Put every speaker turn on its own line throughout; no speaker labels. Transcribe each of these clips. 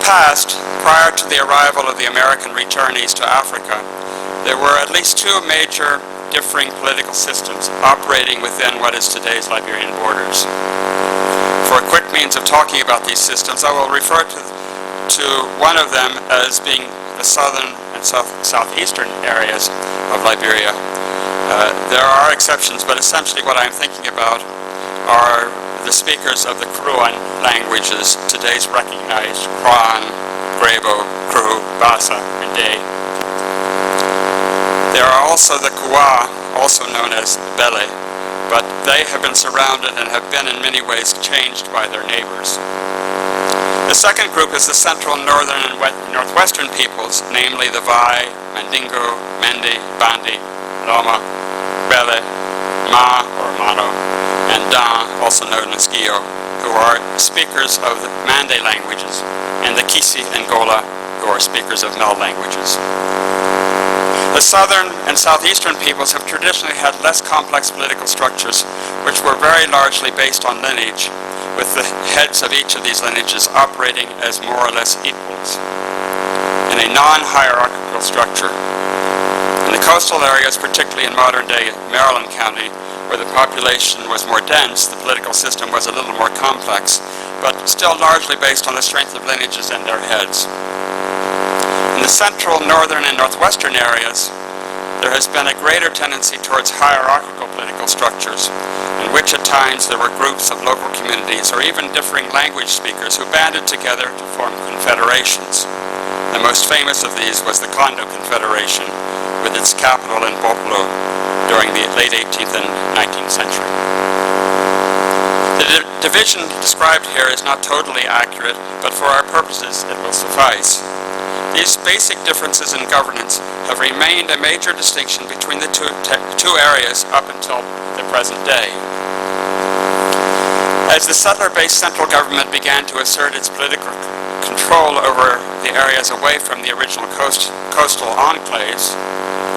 past, prior to the arrival of the American returnees to Africa, there were at least two major differing political systems operating within what is today's Liberian borders. For a quick means of talking about these systems, I will refer to one of them as being the southern and southeastern areas of Liberia. There are exceptions, but essentially what I'm thinking about are the speakers of the Kruan languages, today's recognized Kwan, Grebo, Kru, Basa, and Dey. There are also the Kwa, also known as Bele, but they have been surrounded and have been in many ways changed by their neighbors. The second group is the central, northern, and northwestern peoples, namely the Vai, Mandingo, Mende, Bandi, Loma, Bele, Ma or Mano, and Dan, also known as Gio, who are speakers of the Mande languages, and the Kisi and Gola, who are speakers of Mel languages. The southern and southeastern peoples have traditionally had less complex political structures, which were very largely based on lineage, with the heads of each of these lineages operating as more or less equals in a non-hierarchical structure. In the coastal areas, particularly in modern-day Maryland County, where the population was more dense, the political system was a little more complex, but still largely based on the strength of lineages and their heads. In the central, northern, and northwestern areas, there has been a greater tendency towards hierarchical political structures, in which at times there were groups of local communities or even differing language speakers who banded together to form confederations. The most famous of these was the Congo Confederation, with its capital in Boplo during the late 18th and 19th century. The division described here is not totally accurate, but for our purposes it will suffice. These basic differences in governance have remained a major distinction between the two areas up until the present day. As the settler-based central government began to assert its political control over the areas away from the original coastal enclaves,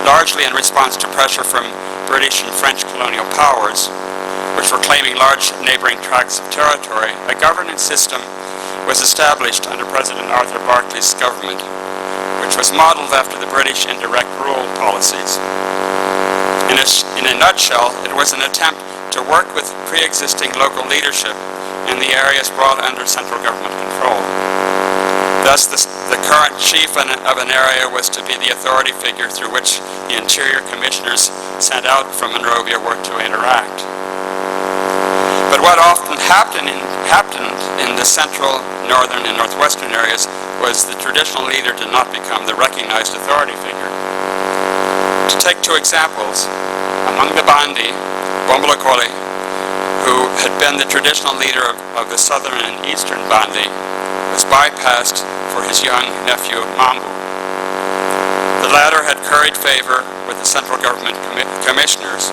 largely in response to pressure from British and French colonial powers, which were claiming large neighboring tracts of territory, a governance system was established under President Arthur Berkeley's government, which was modeled after the British indirect rule policies. In a nutshell, it was an attempt to work with pre-existing local leadership in the areas brought under central government control. Thus, the current chief of an area was to be the authority figure through which the interior commissioners sent out from Monrovia were to interact. But what often happened in the central, northern, and northwestern areas was the traditional leader did not become the recognized authority figure. To take two examples, among the Bandi, Bombolokole, who had been the traditional leader of the southern and eastern Bandi, was bypassed for his young nephew, Mambu. The latter had curried favor with the central government commissioners,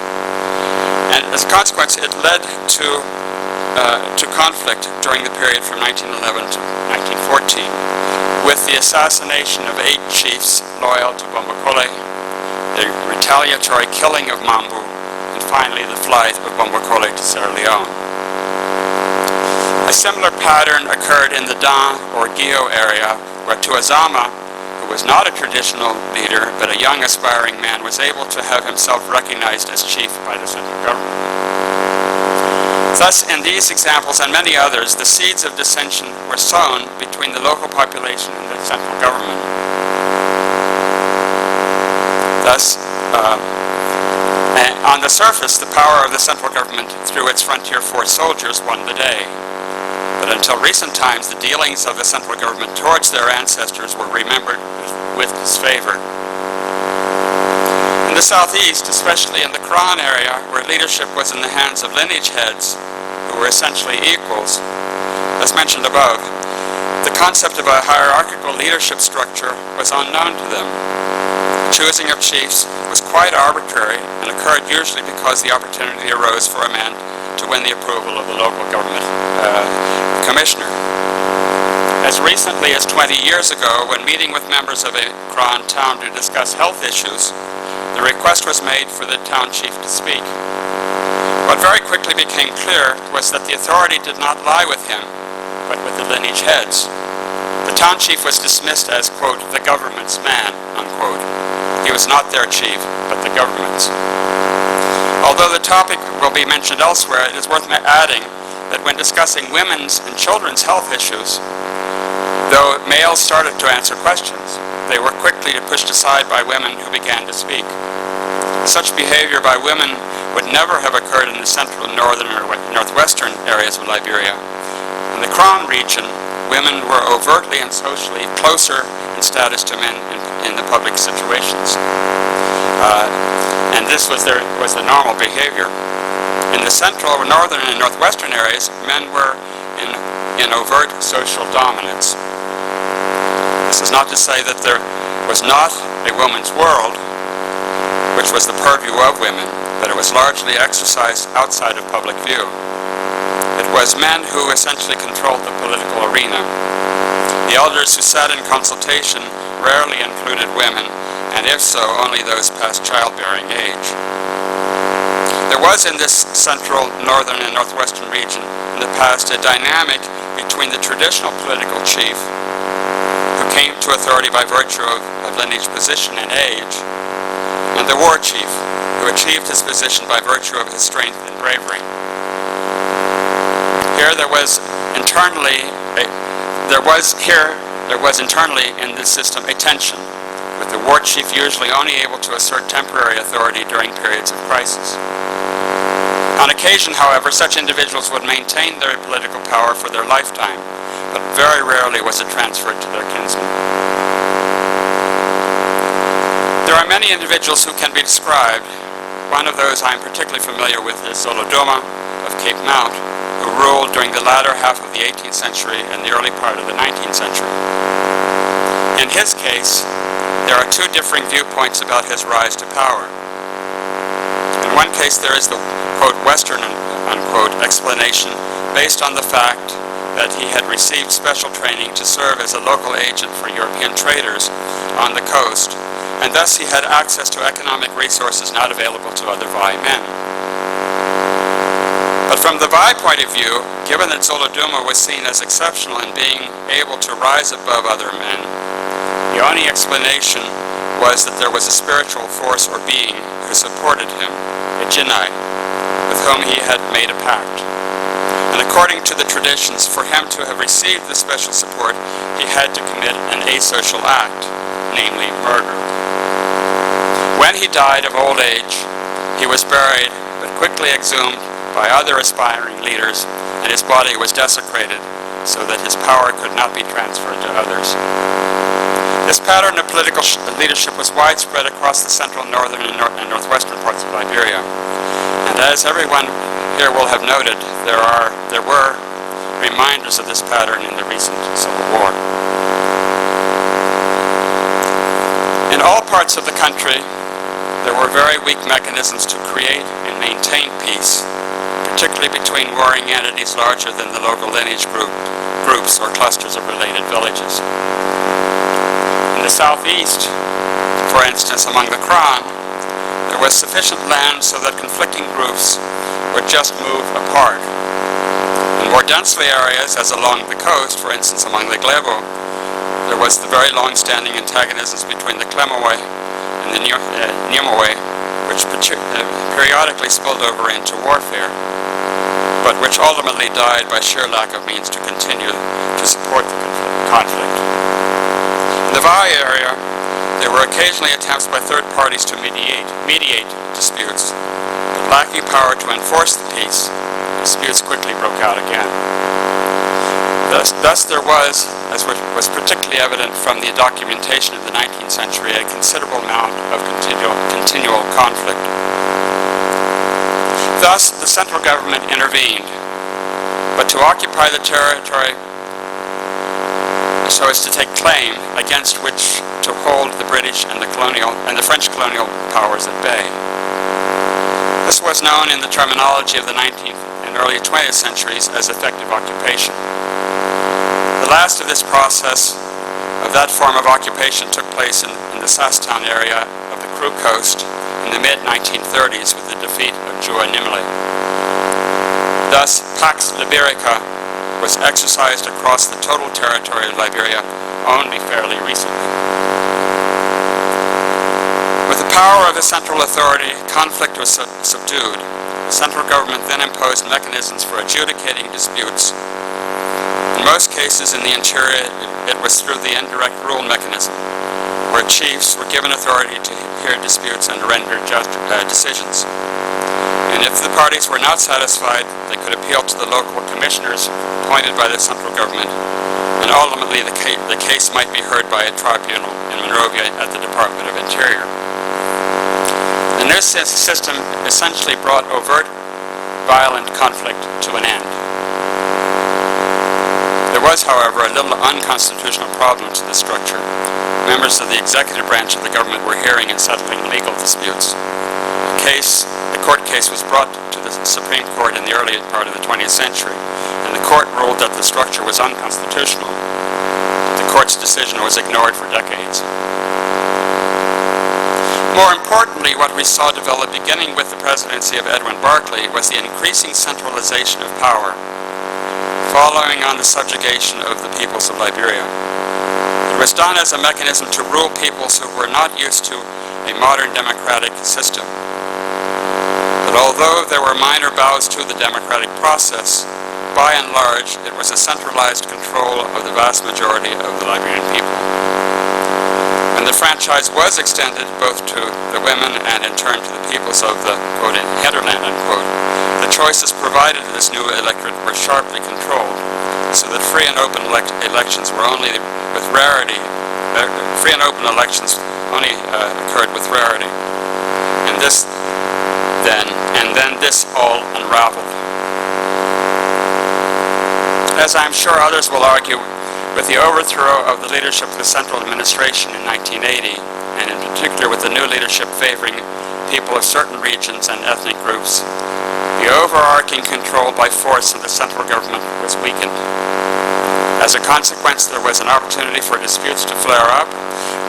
and as a consequence, it led to conflict during the period from 1911 to 1914, with the assassination of 8 chiefs loyal to Bombokole, the retaliatory killing of Mambu, and finally the flight of Bombokole to Sierra Leone. A similar pattern occurred in the Dan or Gio area, where Tuazama, who was not a traditional leader but a young aspiring man, was able to have himself recognized as chief by the central government. Thus, in these examples and many others, the seeds of dissension were sown between the local population and the central government. Thus, on the surface, the power of the central government through its frontier force soldiers won the day. But until recent times, the dealings of the central government towards their ancestors were remembered with disfavor. In the southeast, especially in the Kran area, where leadership was in the hands of lineage heads, who were essentially equals, as mentioned above, the concept of a hierarchical leadership structure was unknown to them. The choosing of chiefs was quite arbitrary and occurred usually because the opportunity arose for a man to win the approval of the local government commissioner. As recently as 20 years ago, when meeting with members of a Kran town to discuss health issues, the request was made for the town chief to speak. What very quickly became clear was that the authority did not lie with him, but with the lineage heads. The The town chief was dismissed as, quote, the government's man, unquote. He was not their chief, but the government's. Although the topic will be mentioned elsewhere, it is worth adding that when discussing women's and children's health issues, though males started to answer questions, they were quickly pushed aside by women who began to speak. Such behavior by women would never have occurred in the central, northern, or northwestern areas of Liberia. In the Crown region, women were overtly and socially closer in status to men in the public situations. And this was the normal behavior. In the central, northern, and northwestern areas, men were in overt social dominance. This is not to say that there was not a woman's world, which was the purview of women, but it was largely exercised outside of public view. It was men who essentially controlled the political arena. The elders who sat in consultation rarely included women, and if so, only those past childbearing age. There was in this central, northern, and northwestern region in the past a dynamic between the traditional political chief, who came to authority by virtue of lineage, position, and age, and the war chief, who achieved his position by virtue of his strength and bravery. There was internally in this system a tension, with the war chief usually only able to assert temporary authority during periods of crisis. On occasion, however, such individuals would maintain their political power for their lifetime, but very rarely was it transferred to their kinsmen. There are many individuals who can be described. One of those I am particularly familiar with is Zolodoma of Cape Mount, who ruled during the latter half of the 18th century and the early part of the 19th century. In his case, there are two differing viewpoints about his rise to power. In one case, there is the, quote, Western, unquote, explanation based on the fact that he had received special training to serve as a local agent for European traders on the coast, and thus he had access to economic resources not available to other Vai men. But from the Vai point of view, given that Zolodoma was seen as exceptional in being able to rise above other men, the only explanation was that there was a spiritual force or being who supported him, a Jinai, with whom he had made a pact. And according to the traditions, for him to have received this special support, he had to commit an asocial act, namely murder. When he died of old age, he was buried, but quickly exhumed by other aspiring leaders, and his body was desecrated so that his power could not be transferred to others. This pattern of political leadership was widespread across the central, northern, and northwestern parts of Liberia. And as everyone here will have noted, there were reminders of this pattern in the recent Civil War. In all parts of the country, there were very weak mechanisms to create and maintain peace, particularly between warring entities larger than the local lineage groups or clusters of related villages. In the southeast, for instance, among the Kran, there was sufficient land so that conflicting groups would just move apart. In more densely areas, as along the coast, for instance among the Glebo, there was the very long-standing antagonisms between the Klemowe and the Nyemowe, which periodically spilled over into warfare, but which ultimately died by sheer lack of means to continue to support the conflict. In the Vai area, there were occasionally attempts by third parties to mediate disputes, but lacking power to enforce the peace, disputes quickly broke out again. Thus there was, as was particularly evident from the documentation of the 19th century, a considerable amount of continual conflict. Thus, the central government intervened, but to occupy the territory so as to take claim against which to hold the British and the French colonial powers at bay. This was known in the terminology of the 19th and early 20th centuries as effective occupation. The last of this process of that form of occupation took place in the Sastown area of the Kru Coast in the mid-1930s with the defeat of Jua Nimile. Thus, Pax Liberica was exercised across the total territory of Liberia only fairly recently. With the power of the central authority, conflict was subdued. The central government then imposed mechanisms for adjudicating disputes. In most cases in the interior, it was through the indirect rule mechanism, where chiefs were given authority to hear disputes and render decisions. And if the parties were not satisfied, they could appeal to the local commissioners appointed by the central government, and ultimately the case might be heard by a tribunal in Monrovia at the Department of Interior. And this system essentially brought overt, violent conflict to an end. There was, however, a little unconstitutional problem to the structure. Members of the executive branch of the government were hearing and settling legal disputes. The court case was brought to the Supreme Court in the early part of the 20th century, and the court ruled that the structure was unconstitutional. The court's decision was ignored for decades. More importantly, what we saw develop beginning with the presidency of Edwin Barclay was the increasing centralization of power, following on the subjugation of the peoples of Liberia. It was done as a mechanism to rule peoples who were not used to a modern democratic system. But although there were minor bows to the democratic process, by and large, it was a centralized control of the vast majority of the Liberian people. And the franchise was extended both to the women and in turn to the peoples of the, quote, hinterland, unquote. The choices provided to this new electorate were sharply controlled, so that free and open elections were only with rarity. Free and open elections only occurred with rarity. And then this all unraveled. As I'm sure others will argue, with the overthrow of the leadership of the central administration in 1980, and in particular with the new leadership favoring people of certain regions and ethnic groups, the overarching control by force of the central government was weakened. As a consequence, there was an opportunity for disputes to flare up,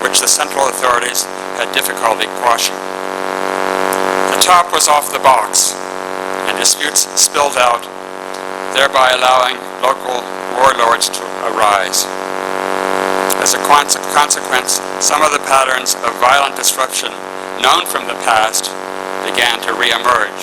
which the central authorities had difficulty quashing. The top was off the box, and disputes spilled out, thereby allowing local warlords to arise. As a consequence, some of the patterns of violent disruption known from the past began to re-emerge.